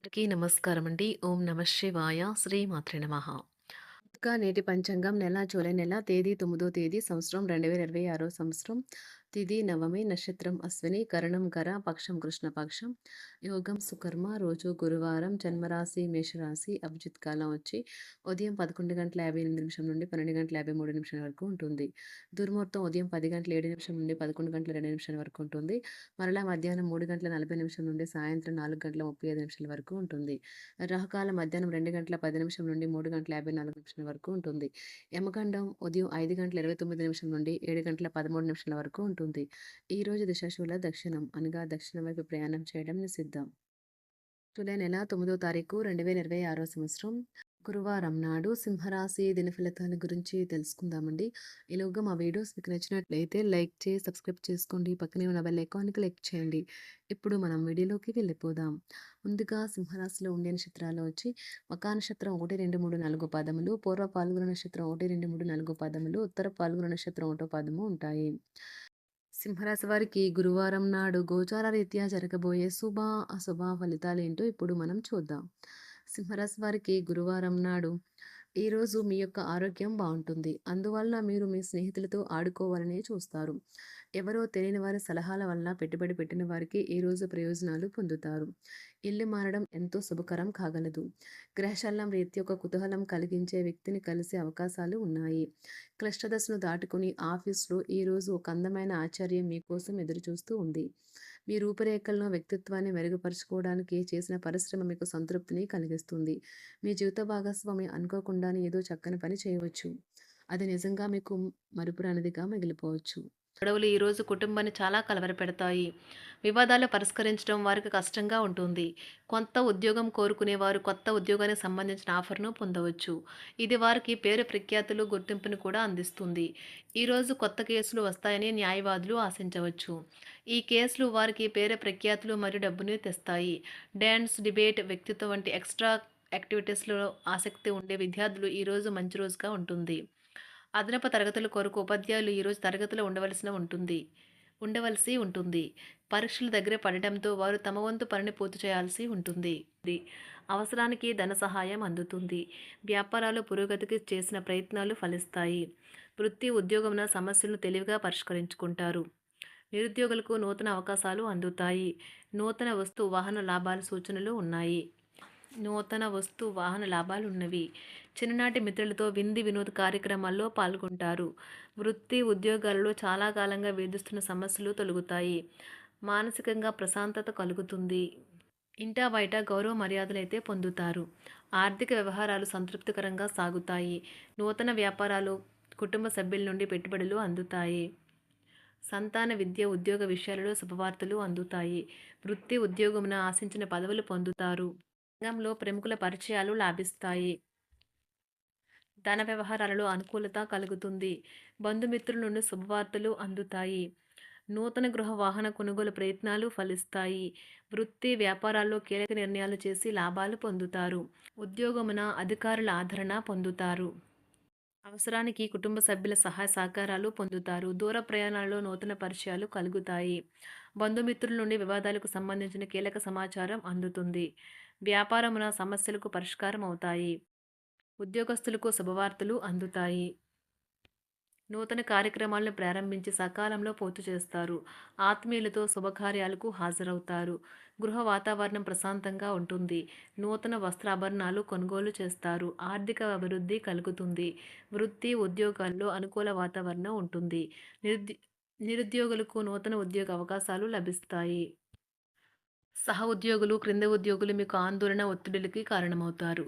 అందరికీ నమస్కారం అండి. ఓం నమః శివాయ. శ్రీమాత్రే నమః. నేటి పంచాంగం జూలై నెల తేదీ 9వ తేదీ సంవత్సరం 2026 సంవత్సరం. తిథి నవమి, నక్షత్రం అశ్విని, కరణం గర, పక్షం కృష్ణపక్షం, యోగం సుకర్మ, రోజు గురువారం, జన్మరాశి మేషరాశి, అభిజిత్ కాలం వచ్చి ఉదయం 11:58 నుండి 12:53 వరకు ఉంటుంది. దుర్ముహూర్తం ఉదయం 10:07 నుండి 11:02 వరకు ఉంటుంది. మరలా మధ్యాహ్నం 3:40 నుండి సాయంత్రం 4:35 వరకు ఉంటుంది. రాహుకాలం మధ్యాహ్నం 2:10 నుండి 3:54 వరకు ఉంటుంది. యమగండం ఉదయం 5:29 నుండి 7:13 వరకు ఉంటుంది. ఈ రోజు దిశాశూల దక్షిణం అనగా దక్షిణం వైపు ప్రయాణం చేయడం నిషిద్ధం. జూలై నెల 9వ తారీఖు 2026 సంవత్సరం గురువారం నాడు సింహరాశి దినఫలితాల గురించి తెలుసుకుందామండి. ఈలోగా మా వీడియోస్ మీకు నచ్చినట్లయితే లైక్ చేసి సబ్స్క్రైబ్ చేసుకోండి. పక్కనే ఉన్న బెల్ ఐకాన్‌ని క్లిక్ చేయండి. ఇప్పుడు మనం వీడియోలోకి వెళ్ళిపోదాం. ముందుగా సింహరాశిలో ఉండే నక్షత్రాలు వచ్చి మఖా నక్షత్రం 1, 2, 3, 4 పాదములు, పూర్వ పాల్గొన నక్షత్రం 1, 2, 3, 4 పాదములు, ఉత్తర పాల్గొన నక్షత్రం 1 పాదము ఉంటాయి. సింహరాశి వారికి గురువారం నాడు గోచార రీత్యా జరగబోయే శుభ, అశుభ ఫలితాలేంటో ఇప్పుడు మనం చూద్దాం. సింహరాశి వారికి గురువారం నాడు ఈరోజు మీ యొక్క ఆరోగ్యం బాగుంటుంది. అందువల్ల మీరు మీ స్నేహితులతో ఆడుకోవాలని చూస్తారు. ఎవరో తెలియని వారి సలహాల వల్ల పెట్టుబడి పెట్టిన వారికి ఈరోజు ప్రయోజనాలు పొందుతారు. ఇల్లు మారడం ఎంతో శుభకరం కాగలదు. గ్రహశలం రీత్యా ఒక కుతూహలం కలిగించే వ్యక్తిని కలిసే అవకాశాలు ఉన్నాయి. క్లిష్టదశను దాటుకుని ఆఫీస్లో ఈరోజు ఒక అందమైన ఆశ్చర్యం మీకోసం ఎదురుచూస్తూ ఉంది. మీ రూపురేఖలను వ్యక్తిత్వాన్ని మెరుగుపరుచుకోవడానికి చేసిన పరిశ్రమ మీకు సంతృప్తిని కలిగిస్తుంది. మీ జీవిత భాగస్వామి అనుకోకుండానే ఏదో చక్కని పని చేయవచ్చు. అది నిజంగా మీకు మరుపురానిదిగా మిగిలిపోవచ్చు. గొడవలు ఈరోజు కుటుంబాన్ని చాలా కలవరపెడతాయి. వివాదాలు పరిష్కరించడం వారికి కష్టంగా ఉంటుంది. కొత్త ఉద్యోగం కోరుకునేవారు కొత్త ఉద్యోగానికి సంబంధించిన ఆఫర్ను పొందవచ్చు. ఇది వారికి పేరు ప్రఖ్యాతులు గుర్తింపును కూడా అందిస్తుంది. ఈరోజు కొత్త కేసులు వస్తాయని న్యాయవాదులు ఆశించవచ్చు. ఈ కేసులు వారికి పేరు ప్రఖ్యాతులు మరియు డబ్బుని తెస్తాయి. డ్యాన్స్, డిబేట్, వ్యక్తిత్వం వంటి ఎక్స్ట్రా యాక్టివిటీస్లో ఆసక్తి ఉండే విద్యార్థులు ఈరోజు మంచి రోజుగా ఉంటుంది. అదనపు తరగతుల కొరకు ఉపాధ్యాయులు ఈరోజు తరగతిలో ఉండవలసి ఉంటుంది. పరీక్షలు దగ్గర పడటంతో వారు తమ వంతు పనిని పూర్తి చేయాల్సి ఉంటుంది. అవసరానికి ధన సహాయం అందుతుంది. వ్యాపారాలు పురోగతికి చేసిన ప్రయత్నాలు ఫలిస్తాయి. వృత్తి ఉద్యోగమున సమస్యలను తెలివిగా పరిష్కరించుకుంటారు. నిరుద్యోగులకు నూతన అవకాశాలు అందుతాయి. నూతన వస్తు వాహన లాభాల సూచనలు ఉన్నాయి. నూతన వస్తు వాహన లాభాలున్నవి. చిన్ననాటి మిత్రులతో వినోద కార్యక్రమాల్లో పాల్గొంటారు. వృత్తి ఉద్యోగాలలో చాలా కాలంగా వేధిస్తున్న సమస్యలు తొలగుతాయి. మానసికంగా ప్రశాంతత కలుగుతుంది. ఇంటా బయట గౌరవ మర్యాదలైతే పొందుతారు. ఆర్థిక వ్యవహారాలు సంతృప్తికరంగా సాగుతాయి. నూతన వ్యాపారాలు, కుటుంబ సభ్యుల నుండి పెట్టుబడులు అందుతాయి. సంతాన విద్య, ఉద్యోగ విషయాలలో శుభవార్తలు అందుతాయి. వృత్తి ఉద్యోగమున ఆశించిన పదవులు పొందుతారు. రంగంలో ప్రముఖుల పరిచయాలు లాభిస్తాయి. ధన వ్యవహారాలలో అనుకూలత కలుగుతుంది. బంధుమిత్రుల నుండి శుభవార్తలు అందుతాయి. నూతన గృహ వాహన కొనుగోలు ప్రయత్నాలు ఫలిస్తాయి. వృత్తి వ్యాపారాల్లో కీలక నిర్ణయాలు చేసి లాభాలు పొందుతారు. ఉద్యోగమున అధికారుల ఆదరణ పొందుతారు. అవసరానికి కుటుంబ సభ్యుల సహాయ సహకారాలు పొందుతారు. దూర ప్రయాణాలలో నూతన పరిచయాలు కలుగుతాయి. బంధుమిత్రుల నుండి వివాదాలకు సంబంధించిన కీలక సమాచారం అందుతుంది. వ్యాపారమున సమస్యలకు పరిష్కారం అవుతాయి. ఉద్యోగస్తులకు శుభవార్తలు అందుతాయి. నూతన కార్యక్రమాలను ప్రారంభించి సకాలంలో పూర్తి చేస్తారు. ఆత్మీయులతో శుభకార్యాలకు హాజరవుతారు. గృహ వాతావరణం ప్రశాంతంగా ఉంటుంది. నూతన వస్త్రాభరణాలు కొనుగోలు చేస్తారు. ఆర్థిక అభివృద్ధి కలుగుతుంది. వృత్తి ఉద్యోగాల్లో అనుకూల వాతావరణం ఉంటుంది. నిరుద్యోగులకు నూతన ఉద్యోగ అవకాశాలు లభిస్తాయి. సహ ఉద్యోగులు, క్రింద ఉద్యోగులు మీకు ఆందోళన, ఒత్తిడిలకి కారణమవుతారు.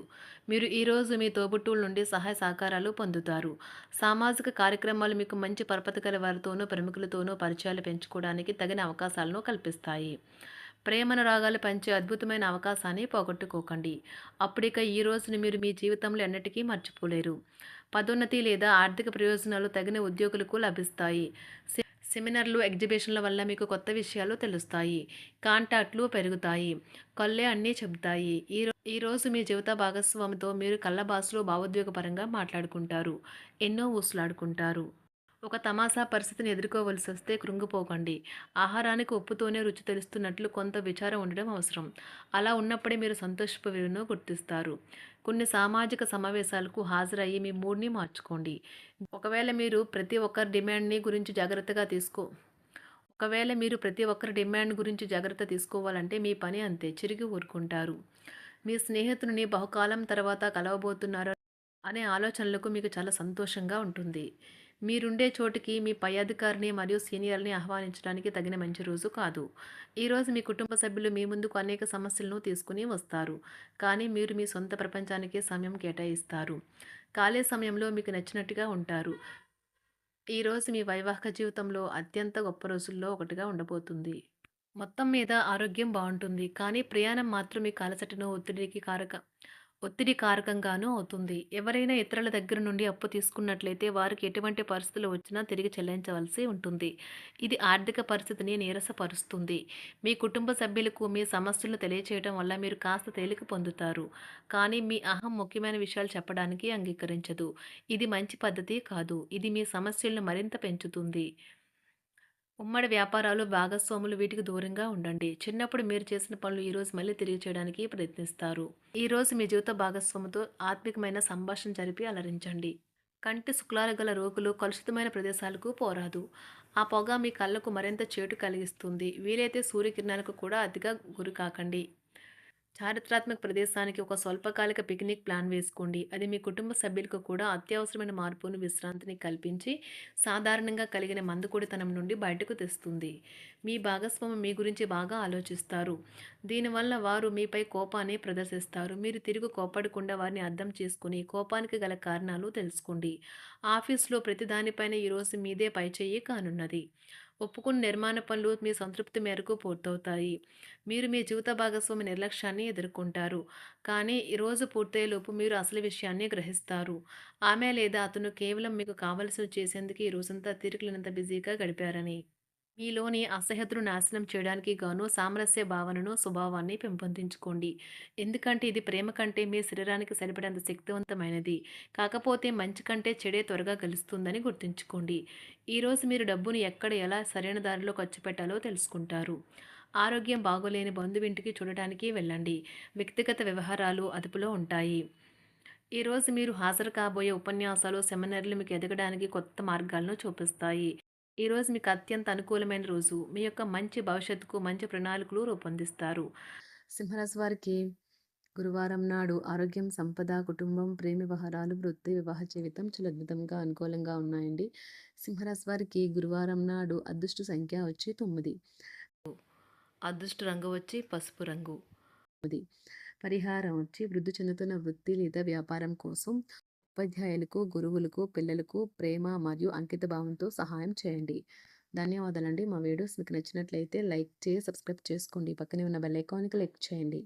మీరు ఈరోజు మీ తోబుట్టువుల నుండి సహాయ సహకారాలు పొందుతారు. సామాజిక కార్యక్రమాలు మీకు మంచి పరపతి గల వారితోనూ, ప్రముఖులతోనూ పరిచయాలు పెంచుకోవడానికి తగిన అవకాశాలను కల్పిస్తాయి. ప్రేమానురాగాలు పంచే అద్భుతమైన అవకాశాన్ని పోగొట్టుకోకండి. అప్పుడిక ఈ రోజుని మీరు మీ జీవితంలో ఎన్నటికీ మర్చిపోలేరు. పదోన్నతి లేదా ఆర్థిక ప్రయోజనాలు తగిన ఉద్యోగులకు లభిస్తాయి. సెమినార్లు, ఎగ్జిబిషన్ల వల్ల మీకు కొత్త విషయాలు తెలుస్తాయి. కాంటాక్ట్లు పెరుగుతాయి. కళ్ళే అన్నీ చెబుతాయి. ఈరోజు మీ జీవిత భాగస్వామితో మీరు కళ్ళ భాషలో భావోద్వేగపరంగా మాట్లాడుకుంటారు. ఎన్నో ఊసులాడుకుంటారు. ఒక తమాషా పరిస్థితిని ఎదుర్కోవలసొస్తే కృంగిపోకండి. ఆహారానికి ఉప్పుతోనే రుచి తెలుస్తున్నట్లు కొంత విచారం ఉండడం అవసరం. అలా ఉన్నప్పుడే మీరు సంతోషపు విలువను గుర్తిస్తారు. కొన్ని సామాజిక సమావేశాలకు హాజరయ్యి మీ మూడ్‌ని మార్చుకోండి. ఒకవేళ మీరు ప్రతి ఒక్కరి డిమాండ్‌ని గురించి జాగ్రత్తగా తీసుకో ఒకవేళ మీరు ప్రతి ఒక్కరి డిమాండ్ గురించి జాగ్రత్త తీసుకోవాలంటే మీ పని అంతే. చిరిగి ఊరుకుంటారు. మీ స్నేహితుడిని బహుకాలం తర్వాత కలవబోతున్నారు అనే ఆలోచనలకు మీకు చాలా సంతోషంగా ఉంటుంది. మీరుండే చోటికి మీ పై అధికారిని మరియు సీనియర్‌ని ఆహ్వానించడానికి తగిన మంచి రోజు కాదు. ఈరోజు మీ కుటుంబ సభ్యులు మీ ముందుకు అనేక సమస్యలను తీసుకుని వస్తారు. కానీ మీరు మీ సొంత ప్రపంచానికే సమయం కేటాయిస్తారు. ఖాళీ సమయంలో మీకు నచ్చినట్టుగా ఉంటారు. ఈరోజు మీ వైవాహిక జీవితంలో అత్యంత గొప్ప రోజుల్లో ఒకటిగా ఉండబోతుంది. మొత్తం మీద ఆరోగ్యం బావుంటుంది. కానీ ప్రయాణం మాత్రం మీకు అలసటను, ఒత్తిడి కారకంగానూ అవుతుంది. ఎవరైనా ఇతరుల దగ్గర నుండి అప్పు తీసుకున్నట్లయితే వారికి ఎటువంటి పరిస్థితులు వచ్చినా తిరిగి చెల్లించవలసి ఉంటుంది. ఇది ఆర్థిక పరిస్థితిని నీరసపరుస్తుంది. మీ కుటుంబ సభ్యులకు మీ సమస్యలను తెలియచేయడం వల్ల మీరు కాస్త తేలిక పొందుతారు. కానీ మీ అహం ముఖ్యమైన విషయాలు చెప్పడానికి అంగీకరించదు. ఇది మంచి పద్ధతి కాదు. ఇది మీ సమస్యలను మరింత పెంచుతుంది. ఉమ్మడి వ్యాపారాలు, భాగస్వాములు వీటికి దూరంగా ఉండండి. చిన్నప్పుడు మీరు చేసిన పనులు ఈరోజు మళ్ళీ తిరిగి చేయడానికి ప్రయత్నిస్తారు. ఈరోజు మీ జీవిత భాగస్వామితో ఆత్మికమైన సంభాషణ జరిపి అలరించండి. కంటి శుక్లాలు గల రోగులు కలుషితమైన ప్రదేశాలకు పోరాదు. ఆ పొగ మీ కళ్ళకు మరింత చేటు కలిగిస్తుంది. వీలైతే సూర్యకిరణాలకు కూడా అతిగా గురికాకండి. చారిత్రాత్మక ప్రదేశానికి ఒక స్వల్పకాలిక పిక్నిక్ ప్లాన్ వేసుకోండి. అది మీ కుటుంబ సభ్యులకు కూడా అత్యవసరమైన మార్పును, విశ్రాంతిని కల్పించి సాధారణంగా కలిగిన మందుకొడితనం నుండి బయటకు తెస్తుంది. మీ భాగస్వామి మీ గురించి బాగా ఆలోచిస్తారు. దీనివల్ల వారు మీపై కోపాన్ని ప్రదర్శిస్తారు. మీరు తిరిగి కోప్పడకుండా వారిని అర్థం చేసుకుని కోపానికి గల కారణాలు తెలుసుకోండి. ఆఫీస్‌లో ప్రతి దానిపైన ఈరోజు మీదే పైచేయి కానున్నది. ఒప్పుకున్న నిర్మాణ పనులు మీ సంతృప్తి మేరకు పూర్తవుతాయి. మీరు మీ జీవిత భాగస్వామి నిర్లక్ష్యాన్ని ఎదుర్కొంటారు. కానీ ఈ రోజు పూర్తయ్యేలోపు మీరు అసలు విషయాన్ని గ్రహిస్తారు. ఆమె లేదా అతను కేవలం మీకు కావలసినవి చేసేందుకు ఈ రోజంతా తీరికలేనంత బిజీగా గడిపారని. మీలోని అసహ్యతను నాశనం చేయడానికి గాను సామరస్య భావనను, స్వభావాన్ని పెంపొందించుకోండి. ఎందుకంటే ఇది ప్రేమ కంటే మీ శరీరానికి సరిపడేంత శక్తివంతమైనది. కాకపోతే మంచి కంటే చెడే త్వరగా గెలుస్తుందని గుర్తుంచుకోండి. ఈరోజు మీరు డబ్బును ఎక్కడ, ఎలా సరైన దారిలో ఖర్చు పెట్టాలో తెలుసుకుంటారు. ఆరోగ్యం బాగోలేని బంధువింటికి చూడటానికి వెళ్ళండి. వ్యక్తిగత వ్యవహారాలు అదుపులో ఉంటాయి. ఈరోజు మీరు హాజరు కాబోయే ఉపన్యాసాలు, సెమినార్లు మీకు ఎదగడానికి కొత్త మార్గాలను చూపిస్తాయి. ఈరోజు మీకు అత్యంత అనుకూలమైన రోజు. మీ యొక్క మంచి భవిష్యత్తుకు మంచి ప్రణాళికలు రూపొందిస్తారు. సింహరాశి వారికి గురువారం నాడు ఆరోగ్యం, సంపద, కుటుంబం, ప్రేమ వ్యవహారాలు, వృత్తి, వివాహ జీవితం చాలా అద్భుతంగా అనుకూలంగా ఉన్నాయండి. సింహరాశి వారికి గురువారం నాడు అదృష్ట సంఖ్య వచ్చి 9. అదృష్ట రంగు వచ్చి పసుపు రంగు. పరిహారం వచ్చి వృద్ధి చెందుతున్న వృత్తి లేదా వ్యాపారం కోసం ఉపాధ్యాయులకు, గురువులకు, పిల్లలకు ప్రేమ మరియు అంకిత భావంతో సహాయం చేయండి. ధన్యవాదాలండి. మా వీడియోస్ మీకు నచ్చినట్లయితే లైక్ చేసి, సబ్స్క్రైబ్ చేసుకోండి. పక్కనే ఉన్న బెల్ ఐకాన్‌ని క్లిక్ చేయండి.